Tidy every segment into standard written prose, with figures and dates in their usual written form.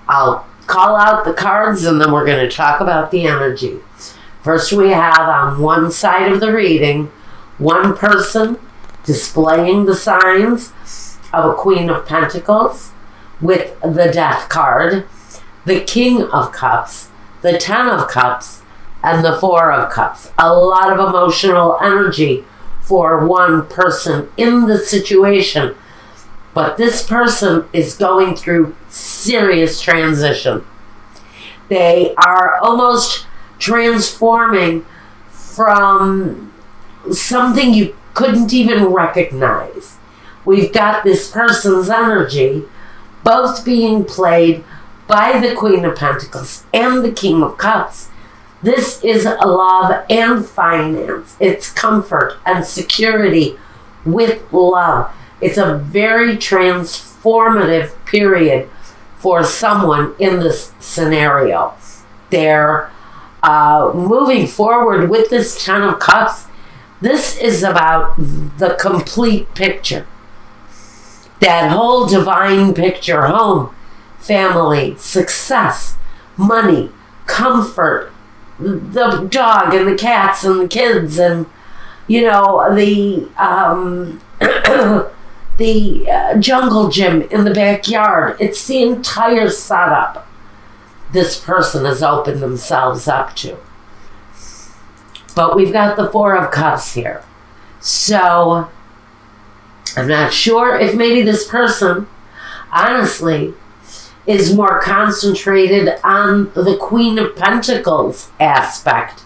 I'll call out the cards and then we're going to talk about the energy. First, we have on one side of the reading, one person displaying the signs of a Queen of Pentacles with the Death card, the King of Cups, the Ten of Cups, and the Four of Cups. A lot of emotional energy for one person in the situation. But this person is going through serious transition. They are almost transforming from something you couldn't even recognize. We've got this person's energy both being played by the Queen of Pentacles and the King of Cups. This is love and finance. It's comfort and security with love. It's a very transformative period for someone in this scenario. They're moving forward with this Ten of Cups. This is about the complete picture. That whole divine picture: home, family, success, money, comfort, the dog and the cats and the kids, and the jungle gym in the backyard. It's the entire setup this person has opened themselves up to. But we've got the Four of Cups here. So I'm not sure if maybe this person, honestly, is more concentrated on the Queen of Pentacles aspect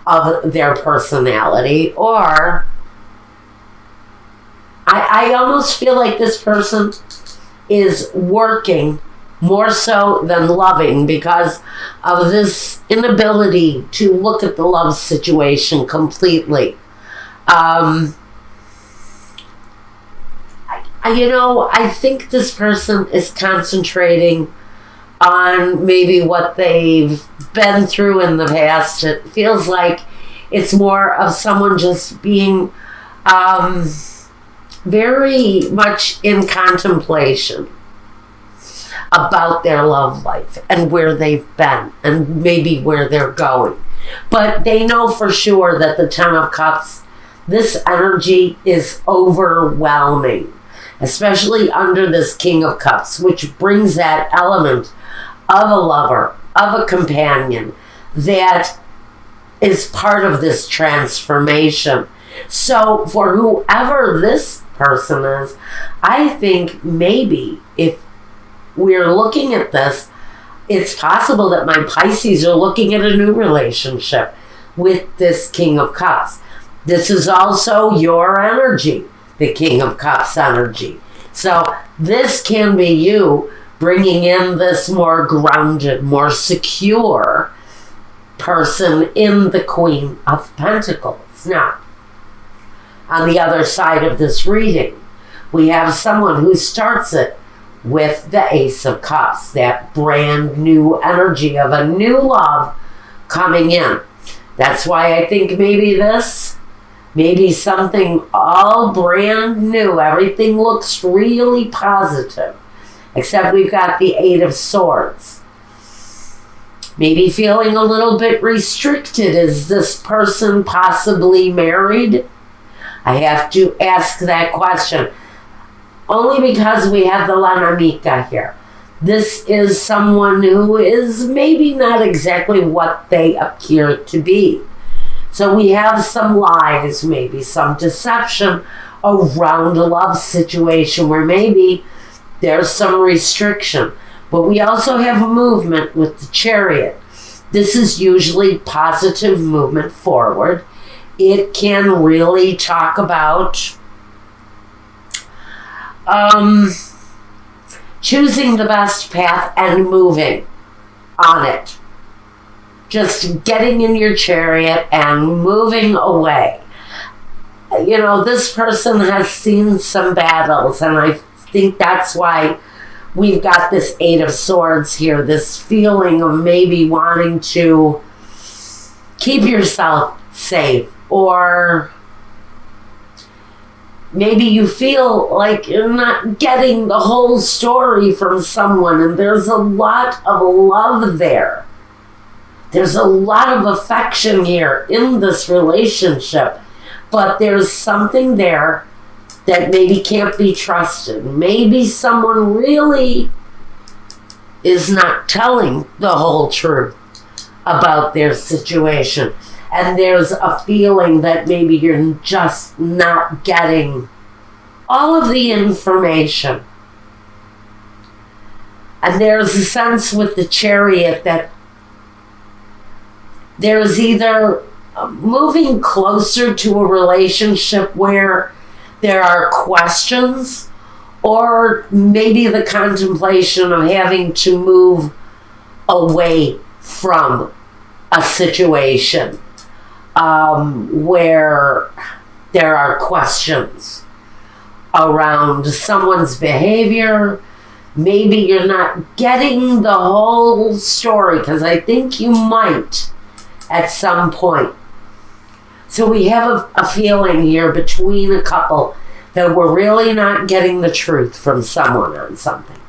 of their personality, or I almost feel like this person is working more so than loving because of this inability to look at the love situation completely. I think this person is concentrating on maybe what they've been through in the past. It feels like it's more of someone just being very much in contemplation about their love life and where they've been and maybe where they're going. But they know for sure that the Ten of Cups, this energy is overwhelming, especially under this King of Cups, which brings that element of a lover, of a companion that is part of this transformation. So for whoever this person is, I think maybe if we're looking at this, it's possible that my Pisces are looking at a new relationship with this King of Cups. This is also your energy, the King of Cups energy. So this can be you bringing in this more grounded, more secure person in the Queen of Pentacles. Now, on the other side of this reading, we have someone who starts it with the Ace of Cups, that brand new energy of a new love coming in. That's why I think maybe something all brand new. Everything looks really positive, except we've got the Eight of Swords. Maybe feeling a little bit restricted. Is this person possibly married? I have to ask that question. Only because we have the La Namica here. This is someone who is maybe not exactly what they appear to be. So we have some lies, maybe some deception around a love situation where maybe there's some restriction. But we also have a movement with the Chariot. This is usually positive movement forward. It can really talk about choosing the best path and moving on it. Just getting in your chariot and moving away. This person has seen some battles, and I think that's why we've got this Eight of Swords here, this feeling of maybe wanting to keep yourself safe or maybe you feel like you're not getting the whole story from someone, and there's a lot of love there. There's a lot of affection here in this relationship, but there's something there that maybe can't be trusted. Maybe someone really is not telling the whole truth about their situation. And there's a feeling that maybe you're just not getting all of the information. And there's a sense with the Chariot that there's either moving closer to a relationship where there are questions, or maybe the contemplation of having to move away from a situation where there are questions around someone's behavior. Maybe you're not getting the whole story, because I think you might at some point. So we have a feeling here between a couple that we're really not getting the truth from someone on something.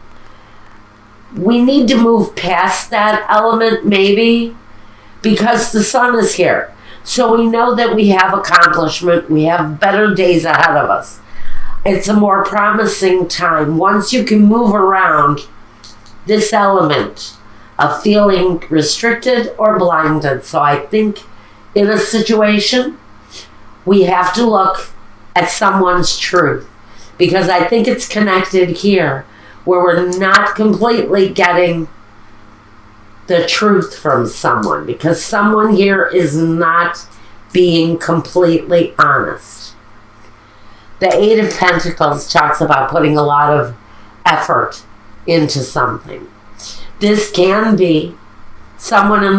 We need to move past that element, maybe, because the sun is here. So we know that we have accomplishment. We have better days ahead of us. It's a more promising time. Once you can move around this element of feeling restricted or blinded. So I think in a situation, we have to look at someone's truth, because I think it's connected here where we're not completely getting the truth from someone, because someone here is not being completely honest. The Eight of Pentacles talks about putting a lot of effort into something. This can be someone in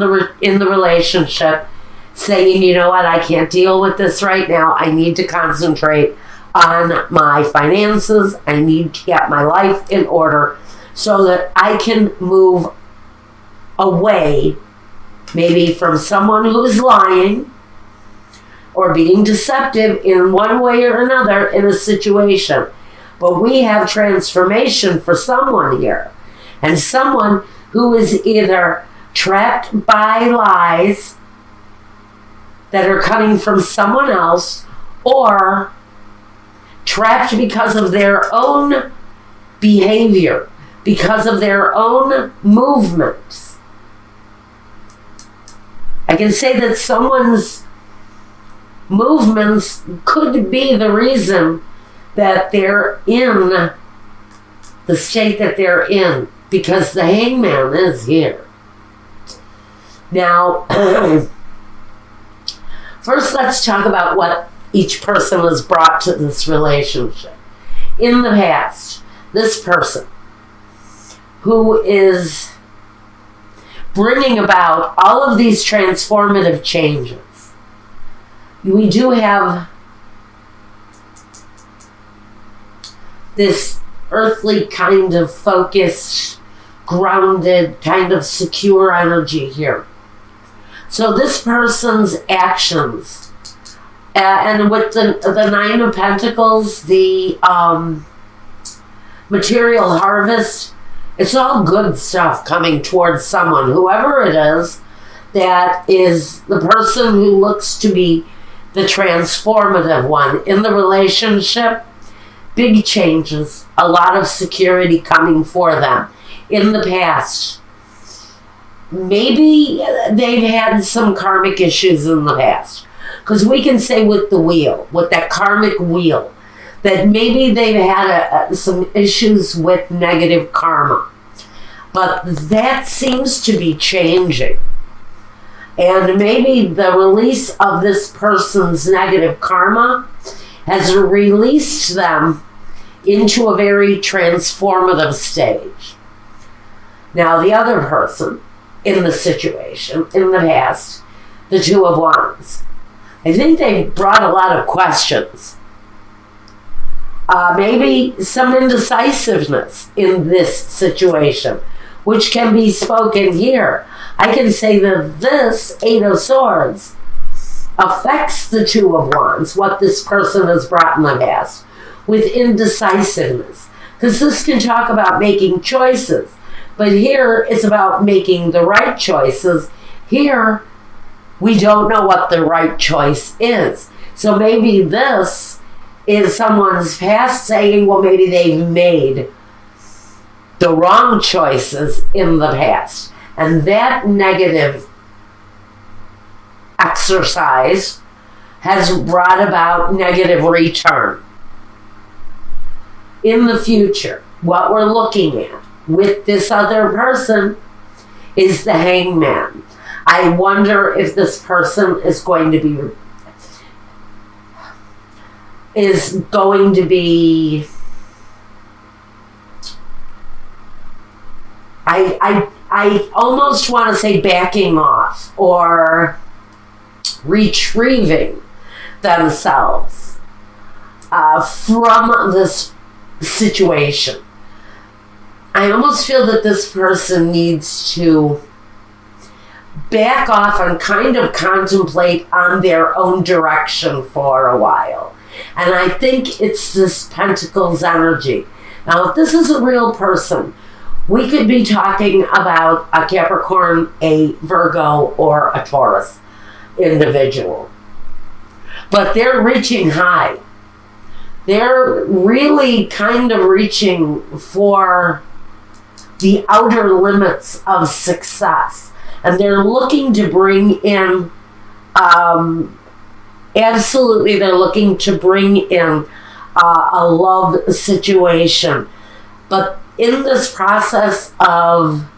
the relationship saying, you know what, I can't deal with this right now. I need to concentrate on my finances. I need to get my life in order so that I can move away maybe from someone who's lying or being deceptive in one way or another in a situation. But we have transformation for someone here, and someone who is either trapped by lies that are coming from someone else, or trapped because of their own behavior, because of their own movements. I can say that someone's movements could be the reason that they're in the state that they're in, because the Hangman is here. Now, first let's talk about what each person has brought to this relationship. In the past, this person who is bringing about all of these transformative changes. We do have this earthly kind of focused, grounded, kind of secure energy here. So this person's actions, and with the Nine of Pentacles, the material harvest, it's all good stuff coming towards someone, whoever it is, that is the person who looks to be the transformative one in the relationship. Big changes, a lot of security coming for them. In the past, maybe they've had some karmic issues in the past, because we can say with the wheel, with that karmic wheel, that maybe they've had some issues with negative karma, but that seems to be changing. And maybe the release of this person's negative karma has released them into a very transformative stage. Now, the other person in the situation, in the past, the Two of Wands, I think they brought a lot of questions. Maybe some indecisiveness in this situation, which can be spoken here. I can say that this Eight of Swords affects the Two of Wands, what this person has brought in the past, with indecisiveness. Because this can talk about making choices. But here it's about making the right choices. Here, we don't know what the right choice is. So maybe this is someone's past saying, well, maybe they've made the wrong choices in the past. And that negative exercise has brought about negative return. In the future, what we're looking at with this other person is the Hangman. I wonder if this person is going to be I almost want to say backing off or retrieving themselves from this situation. I almost feel that this person needs to back off and kind of contemplate on their own direction for a while. And I think it's this Pentacles energy. Now, if this is a real person, we could be talking about a Capricorn, a Virgo, or a Taurus individual. But they're reaching high. They're really kind of reaching for the outer limits of success. And they're looking to bring in, absolutely, they're looking to bring in a love situation. But in this process of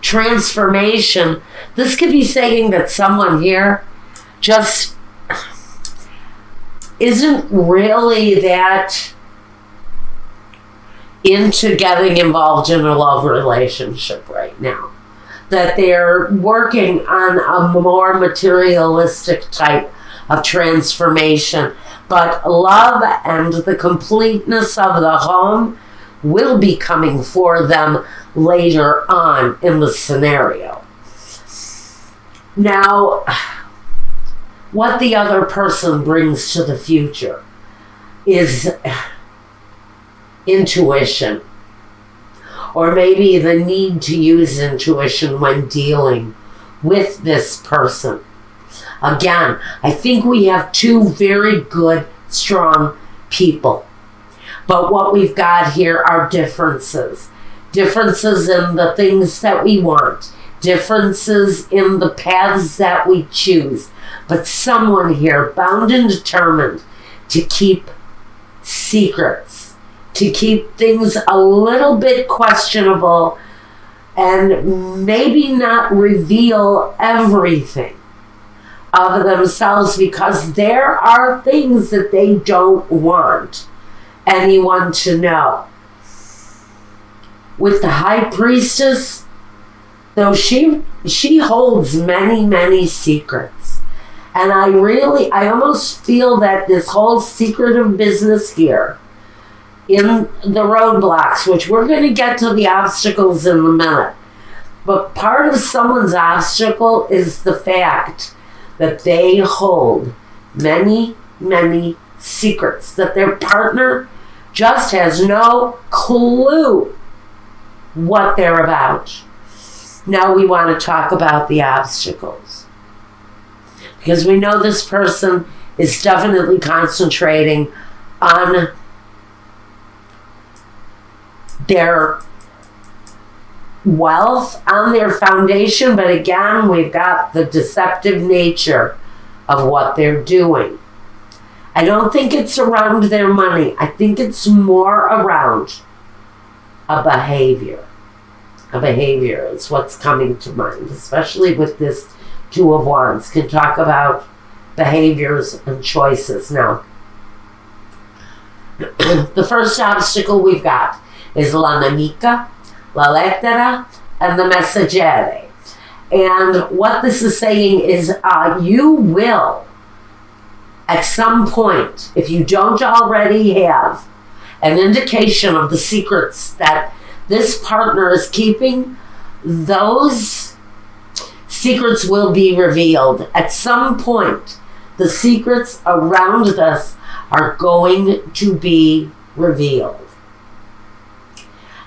transformation, this could be saying that someone here just isn't really that into getting involved in a love relationship right now. That they're working on a more materialistic type of transformation. But love and the completeness of the home will be coming for them later on in the scenario. Now, what the other person brings to the future is intuition, or maybe the need to use intuition when dealing with this person. Again, I think we have two very good, strong people. But what we've got here are differences. Differences in the things that we want. Differences in the paths that we choose. But someone here bound and determined to keep secrets. To keep things a little bit questionable and maybe not reveal everything of themselves, because there are things that they don't want anyone to know. With the High Priestess, though she holds many, many secrets. And I almost feel that this whole secretive business here, in the roadblocks, which we're going to get to the obstacles in a minute, but part of someone's obstacle is the fact that they hold many, many secrets that their partner just has no clue what they're about. Now we want to talk about the obstacles, because we know this person is definitely concentrating on their wealth, on their foundation, but again, we've got the deceptive nature of what they're doing. I don't think it's around their money. I think it's more around a behavior. A behavior is what's coming to mind, especially with this Two of Wands. Can talk about behaviors and choices. Now, the first obstacle we've got is la nemica, la lettera, and the messaggere. And what this is saying is you will, at some point, if you don't already have an indication of the secrets that this partner is keeping, those secrets will be revealed. At some point, the secrets around this are going to be revealed.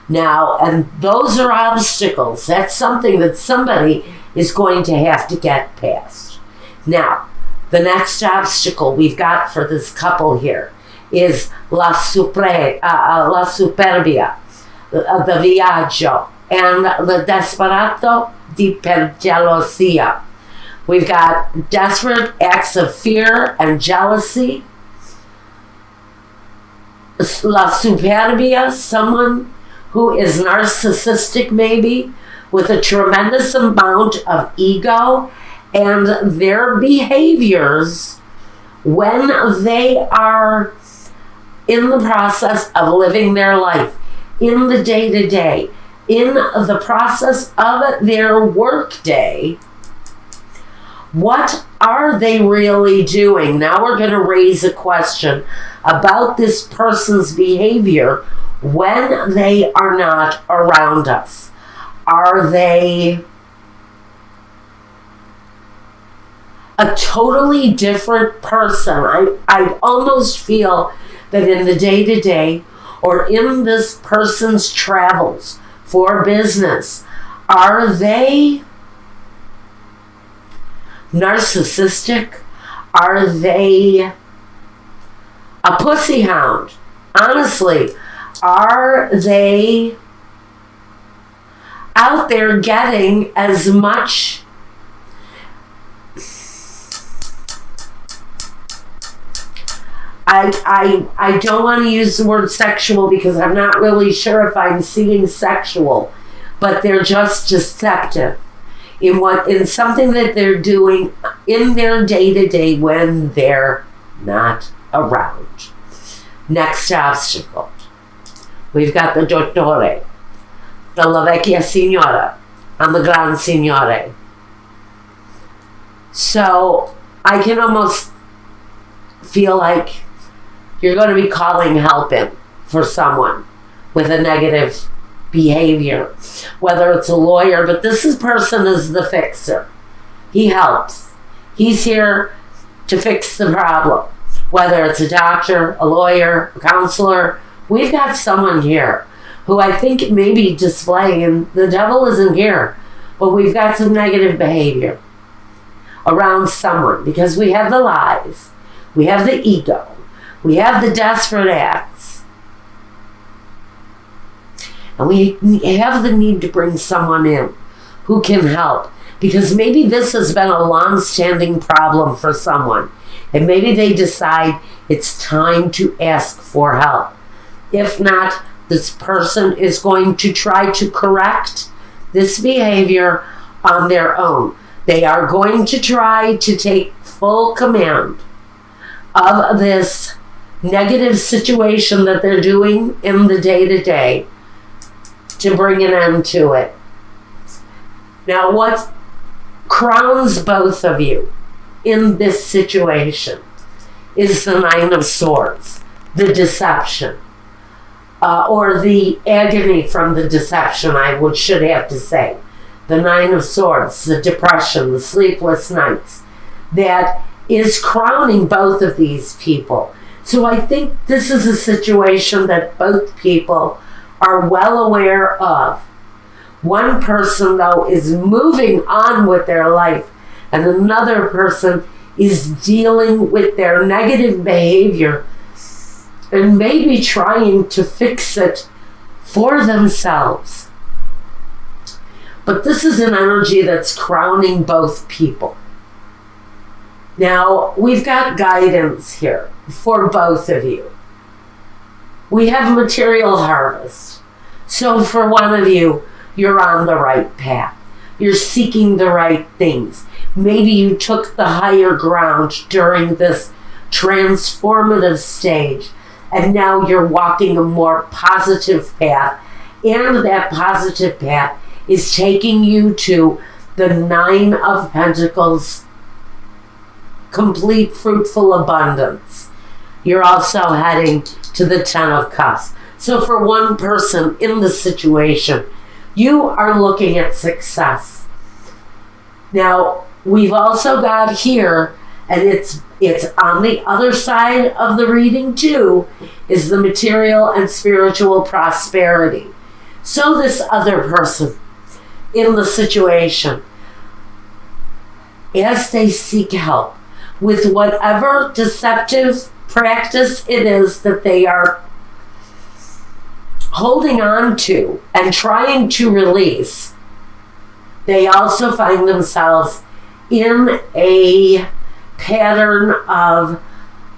Now, and those are obstacles. That's something that somebody is going to have to get past. Now, the next obstacle we've got for this couple here is la superbia, the viaggio, and the desperato di per gelosia. We've got desperate acts of fear and jealousy. La superbia, someone who is narcissistic maybe, with a tremendous amount of ego, and their behaviors when they are in the process of living their life, in the day-to-day, in the process of their work day, what are they really doing? Now we're going to raise a question about this person's behavior when they are not around us. Are they a totally different person? I almost feel that in the day-to-day or in this person's travels for business, are they narcissistic? Are they a pussy hound? Honestly, are they out there getting as much I don't want to use the word sexual because I'm not really sure if I'm seeing sexual, but they're just deceptive in something that they're doing in their day-to-day when they're not around. Next obstacle. We've got the dottore, the la vecchia signora, and the gran signore. So I can almost feel like you're going to be calling help in for someone with a negative behavior, whether it's a lawyer, but this person is the fixer. He helps. He's here to fix the problem, whether it's a doctor, a lawyer, a counselor. We've got someone here who I think may be displaying, and the devil isn't here, but we've got some negative behavior around someone because we have the lies, we have the ego, we have the desperate acts, and we have the need to bring someone in who can help, because maybe this has been a long-standing problem for someone, and maybe they decide it's time to ask for help. If not, this person is going to try to correct this behavior on their own. They are going to try to take full command of this negative situation that they're doing in the day-to-day to bring an end to it. Now, what crowns both of you in this situation is the Nine of Swords, the deception, or the agony from the deception, should have to say. The Nine of Swords, the depression, the sleepless nights, that is crowning both of these people. So I think this is a situation that both people are well aware of. One person, though, is moving on with their life, and another person is dealing with their negative behavior and maybe trying to fix it for themselves. But this is an energy that's crowning both people. Now, we've got guidance here for both of you. We have material harvest. So for one of you, you're on the right path. You're seeking the right things. Maybe you took the higher ground during this transformative stage, and now you're walking a more positive path, and that positive path is taking you to the Nine of Pentacles, complete fruitful abundance. You're also heading to the Ten of Cups. So for one person in the situation, you are looking at success. Now, we've also got here, and it's It's on the other side of the reading too, is the material and spiritual prosperity. So this other person in the situation, as they seek help with whatever deceptive practice it is that they are holding on to and trying to release, they also find themselves in a pattern of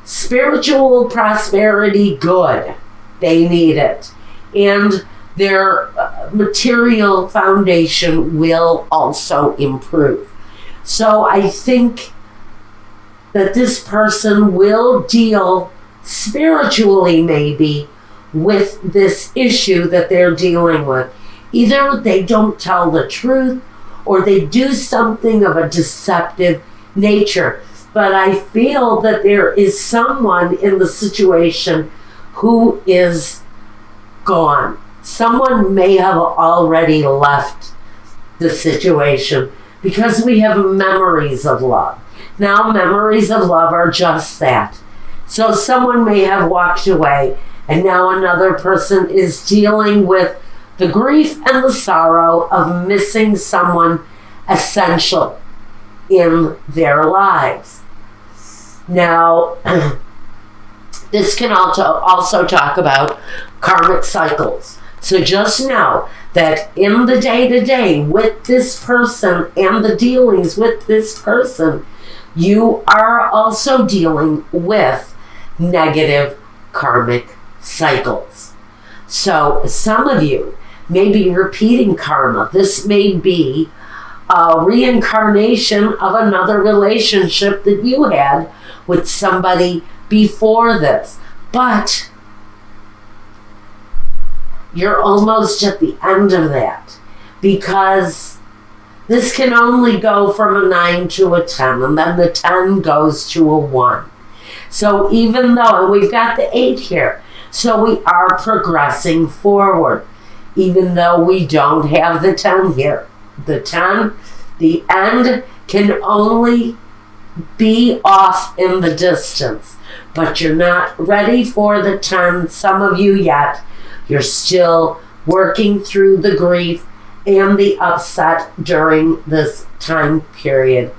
spiritual prosperity good. They need it. And their material foundation will also improve. So I think that this person will deal spiritually maybe with this issue that they're dealing with. Either they don't tell the truth or they do something of a deceptive nature. But I feel that there is someone in the situation who is gone. Someone may have already left the situation because we have memories of love. Now, memories of love are just that. So someone may have walked away, and now another person is dealing with the grief and the sorrow of missing someone essential in their lives. Now, this can also talk about karmic cycles. So just know that in the day-to-day with this person and the dealings with this person, you are also dealing with negative karmic cycles. So some of you may be repeating karma. This may be a reincarnation of another relationship that you had with somebody before this. But you're almost at the end of that, because this can only go from a 9 to a 10, and then the 10 goes to a 1. So even though, and we've got the 8 here, so we are progressing forward, even though we don't have the 10 here. The 10, the end can only be off in the distance, but you're not ready for the 10, some of you yet. You're still working through the grief and the upset during this time period